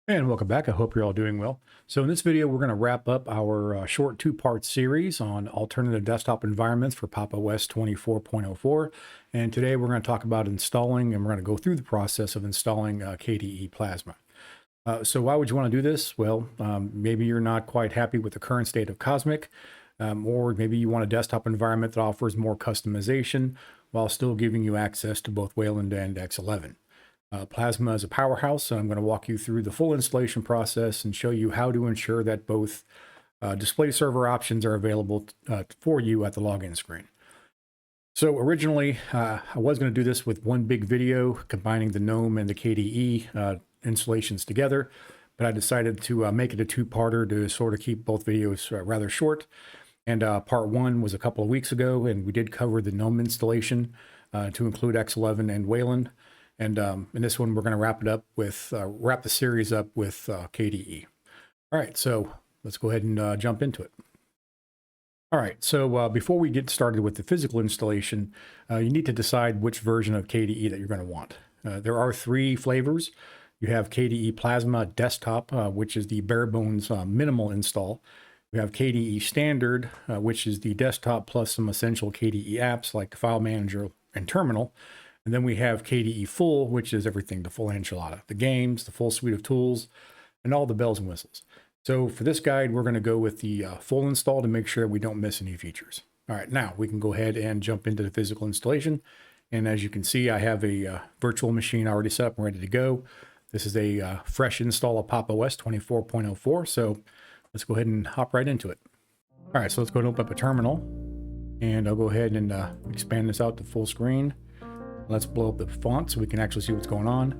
And welcome back. I hope you're all doing well. So in this video, we're going to wrap up our short two-part series on alternative desktop environments for Pop! OS 24.04. And today we're going to talk about installing, and we're going to go through the process of installing KDE Plasma. So why would you want to do this? Well, maybe you're not quite happy with the current state of Cosmic, or maybe you want a desktop environment that offers more customization while still giving you access to both Wayland and X11. Plasma is a powerhouse, so I'm going to walk you through the full installation process and show you how to ensure that both display server options are available for you at the login screen. So originally, I was going to do this with one big video combining the GNOME and the KDE installations together, but I decided to make it a two-parter to sort of keep both videos rather short. And part one was a couple of weeks ago, and we did cover the GNOME installation to include X11 and Wayland. And in this one, we're going to wrap the series up with KDE. All right, so let's go ahead and jump into it. All right, so before we get started with the physical installation, you need to decide which version of KDE that you're going to want. There are three flavors. You have KDE Plasma Desktop, which is the bare bones minimal install. We have KDE Standard, which is the desktop plus some essential KDE apps like the file manager and terminal. And then we have KDE Full, which is everything, the full enchilada, the games, the full suite of tools, and all the bells and whistles. So for this guide, we're going to go with the full install to make sure we don't miss any features. All right, now we can go ahead and jump into the physical installation. And as you can see, I have a virtual machine already set up and ready to go. This is a fresh install of Pop! OS 24.04. So let's go ahead and hop right into it. All right, so let's go and open up a terminal. And I'll go ahead and expand this out to full screen. Let's blow up the font so we can actually see what's going on.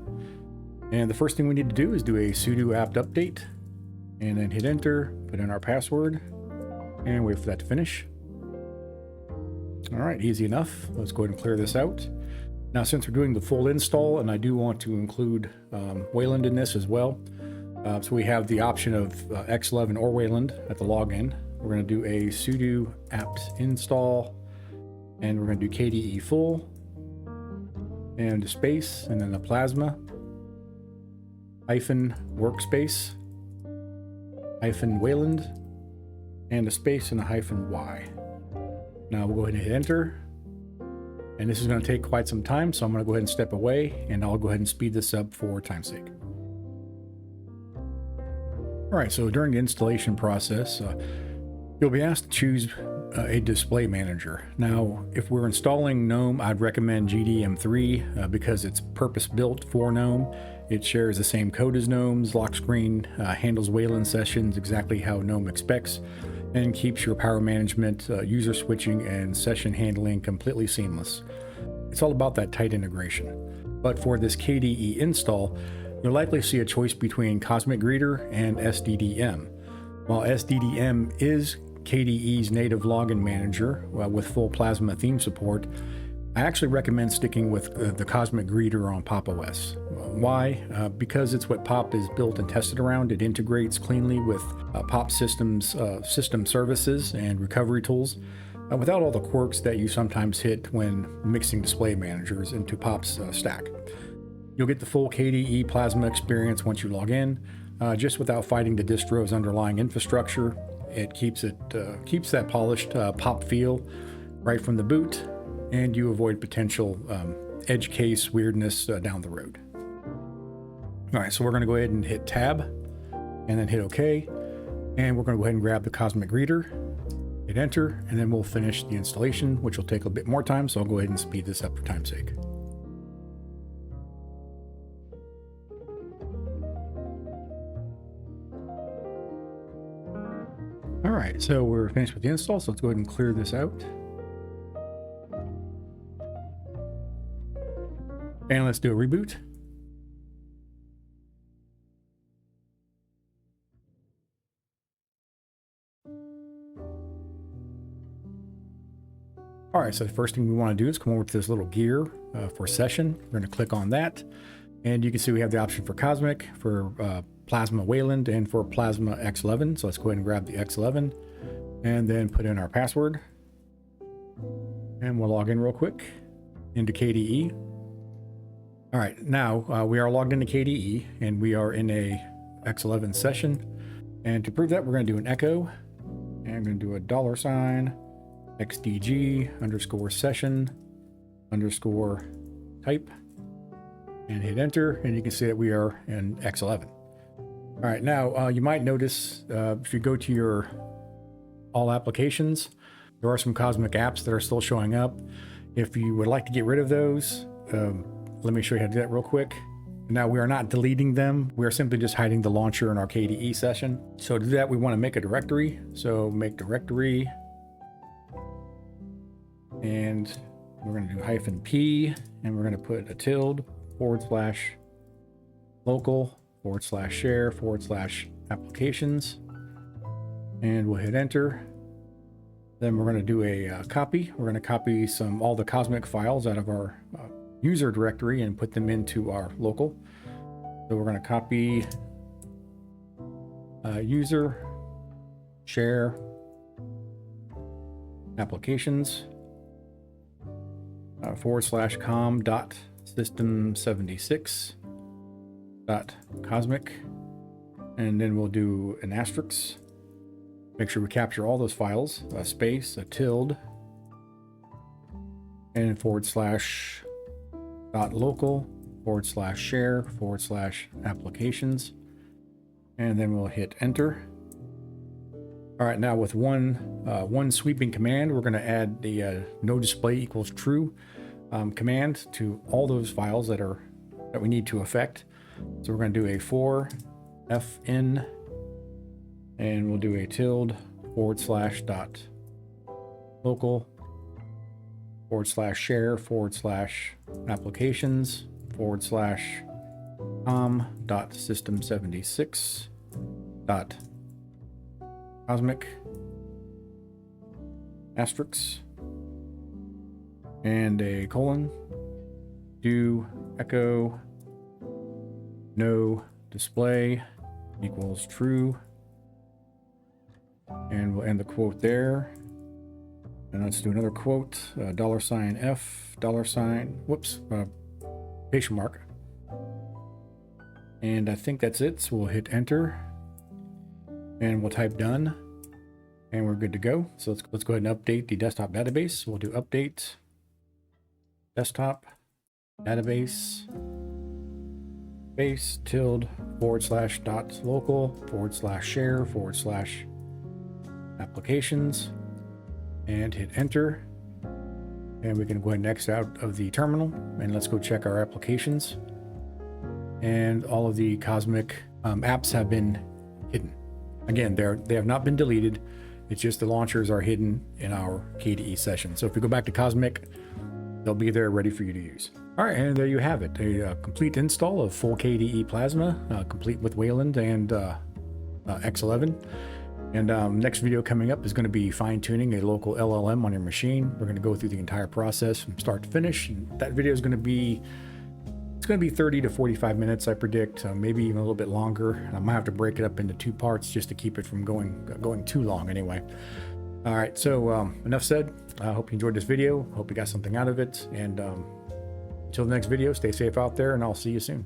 And the first thing we need to do is do a sudo apt update and then hit enter, put in our password and wait for that to finish. All right, easy enough. Let's go ahead and clear this out. Now, since we're doing the full install, and I do want to include Wayland in this as well. So we have the option of X11 or Wayland at the login. We're going to do a sudo apt install and we're going to do KDE full. And a space, and then a Plasma hyphen workspace hyphen Wayland, and a space and a hyphen Y. Now we'll go ahead and hit enter, and this is going to take quite some time, so I'm going to go ahead and step away, and I'll go ahead and speed this up for time's sake. All right, so during the installation process, you'll be asked to choose a display manager. Now, if we're installing GNOME, I'd recommend GDM3 because it's purpose-built for GNOME. It shares the same code as GNOME's lock screen, handles Wayland sessions exactly how GNOME expects, and keeps your power management, user switching, and session handling completely seamless. It's all about that tight integration. But for this KDE install, you'll likely see a choice between Cosmic Greeter and SDDM. While SDDM is KDE's native login manager with full Plasma theme support, I actually recommend sticking with the Cosmic Greeter on Pop! OS. Why? Because it's what Pop! Is built and tested around. It integrates cleanly with Pop! System's system services and recovery tools without all the quirks that you sometimes hit when mixing display managers into Pop's stack. You'll get the full KDE Plasma experience once you log in, just without fighting the distro's underlying infrastructure. It keeps that polished Pop feel right from the boot, and you avoid potential edge case weirdness down the road. All right, so we're going to go ahead and hit Tab, and then hit OK, and we're going to go ahead and grab the Cosmic Greeter, hit Enter, and then we'll finish the installation, which will take a bit more time. So I'll go ahead and speed this up for time's sake. All right, so we're finished with the install, so let's go ahead and clear this out. And let's do a reboot. All right, so the first thing we want to do is come over to this little gear for session. We're going to click on that, and you can see we have the option for Cosmic, for Plasma Wayland, and for Plasma X11. So let's go ahead and grab the X11 and then put in our password. And we'll log in real quick into KDE. All right, now we are logged into KDE and we are in a X11 session. And to prove that, we're going to do an echo, and I'm going to do a $ XDG underscore session underscore type, and hit enter, and you can see that we are in X11. All right, now you might notice if you go to your all applications, there are some Cosmic apps that are still showing up. If you would like to get rid of those, let me show you how to do that real quick. Now, we are not deleting them. We are simply just hiding the launcher in our KDE session. So to do that, we want to make a directory. So make directory, and we're going to do -p, and we're going to put a /local/share/applications, and we'll hit enter. Then we're going to do a copy. We're going to copy all the Cosmic files out of our user directory and put them into our local. So we're going to copy user share applications /com.system76.cosmic, and then we'll do an asterisk. Make sure we capture all those files, a space, a tilde, and /local/share/applications, and then we'll hit enter. All right, now with one sweeping command, we're going to add the no display equals true command to all those files that we need to affect. So we're going to do a for fn, and we'll do a tilde .//share/applications/com.system76.cosmic asterisk, and a colon, do echo no display equals true, and we'll end the quote there. And let's do another quote, $F, quotation mark. And I think that's it. So we'll hit enter, and we'll type done, and we're good to go. So let's go ahead and update the desktop database. We'll do update desktop database base tilde /local/share/applications, and hit enter. And we can go ahead and exit out of the terminal, and let's go check our applications. And all of the Cosmic apps have been hidden. Again, they have not been deleted. It's just the launchers are hidden in our KDE session. So if you go back to Cosmic, they'll be there ready for you to use. All right, and there you have it. A complete install of full KDE Plasma, complete with Wayland and X11. And next video coming up is going to be fine-tuning a local LLM on your machine. We're going to go through the entire process from start to finish. And that video is going to be 30 to 45 minutes, I predict, maybe even a little bit longer. I might have to break it up into 2 parts just to keep it from going too long anyway. All right, so enough said. I hope you enjoyed this video. Hope you got something out of it. And until the next video, stay safe out there, and I'll see you soon.